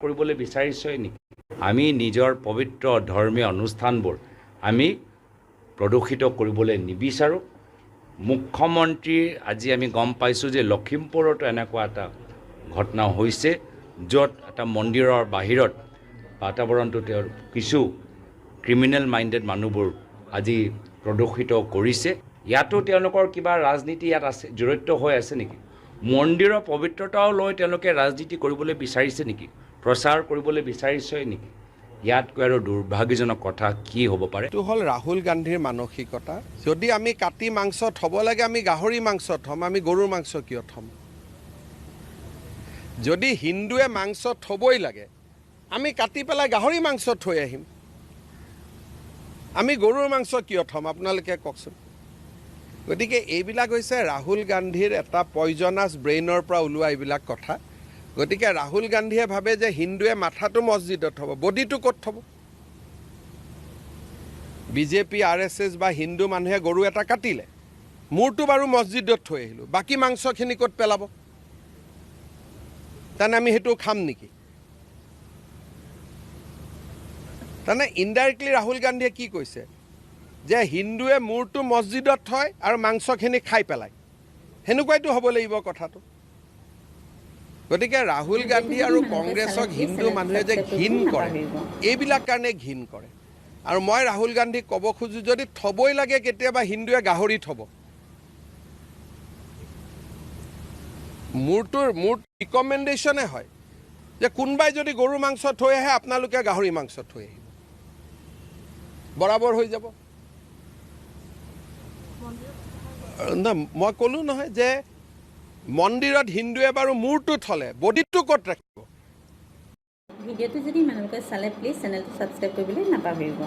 কৰিবলৈ বিচাৰিছে নেকি? আমি নিজৰ পবিত্ৰ ধৰ্মীয় অনুষ্ঠানবোৰ আমি প্ৰদূষিত কৰিবলৈ নিবিচাৰোঁ। মুখ্যমন্ত্ৰী আজি আমি গম পাইছোঁ যে লখিমপুৰতো এনেকুৱা এটা ঘটনা হৈছে, য'ত এটা মন্দিৰৰ বাহিৰত বাতাবৰণটো তেওঁৰ কিছু ক্ৰিমিনেল মাইণ্ডেড মানুহবোৰ আজি প্ৰদূষিত কৰিছে। ইয়াতো তেওঁলোকৰ কিবা ৰাজনীতি ইয়াত আছে, জড়িত হৈ আছে নেকি? মন্দিৰৰ পবিত্ৰতাও লৈ তেওঁলোকে ৰাজনীতি কৰিবলৈ বিচাৰিছে নেকি? প্ৰচাৰ কৰিবলৈ বিচাৰিছে নেকি? ইয়াতকৈ আৰু দুৰ্ভাগ্যজনক কথা কি হ'ব পাৰে? এইটো হ'ল ৰাহুল গান্ধীৰ মানসিকতা। যদি আমি কাটি মাংস থ'ব লাগে, আমি গাহৰি মাংস থ'ম, আমি গৰুৰ মাংস কিয় থ'ম? যদি হিন্দুৱে মাংস থ'বই লাগে, আমি কাটি পেলাই গাহৰি মাংস থৈ আহিম। আমি গৰুৰ মাংস কিয় থ'ম? আপোনালোকে কওকচোন। গতিকে এইবিলাক হৈছে ৰাহুল গান্ধীৰ এটা পয়জনাছ ব্ৰেইনৰ পৰা ওলোৱা এইবিলাক কথা। গতিকে ৰাহুল গান্ধীয়ে ভাবে যে হিন্দুৱে মাথাটো মছজিদত থ'ব, বডিটো ক'ত থ'ব? বিজেপি, RSS বা হিন্দু মানুহে গৰু এটা কাটিলে, মূৰটো বাৰু মছজিদত থৈ আহিলোঁ, বাকী মাংসখিনি ক'ত পেলাব? তাৰমানে আমি সেইটো খাম নেকি? তাৰমানে ইনডাইৰেক্টলি ৰাহুল গান্ধীয়ে কি কৈছে যে হিন্দুৱে মূৰটো মছজিদত থয় আৰু মাংসখিনি খাই পেলায়। সেনেকুৱাইতো হ'ব লাগিব কথাটো। গতিকে ৰাহুল গান্ধী আৰু কংগ্ৰেছক হিন্দু মানুহে যে ঘিণ কৰে, এইবিলাক কাৰণে ঘিণ কৰে। আৰু মই ৰাহুল গান্ধীক ক'ব খোজোঁ, যদি থ'বই লাগে কেতিয়াবা হিন্দুৱে গাহৰি থ'ব। মোৰ ৰিকমেণ্ডেশ্যনে হয় যে কোনোবাই যদি গৰু মাংস থৈ আহে, আপোনালোকে গাহৰি মাংস থৈ আহিব, বৰাবৰ হৈ যাব। মই ক'লোঁ নহয় যে মন্দিৰত হিন্দুৱে বাৰু মূৰটো থ'লে, বডিটো ক'ত ৰাখিব? ভিডিঅ'টো যদি মানুহলোকে চালে প্লিজ চেনেলটো ছাবস্ক্ৰাইব কৰিবলৈ নাপাহৰিব।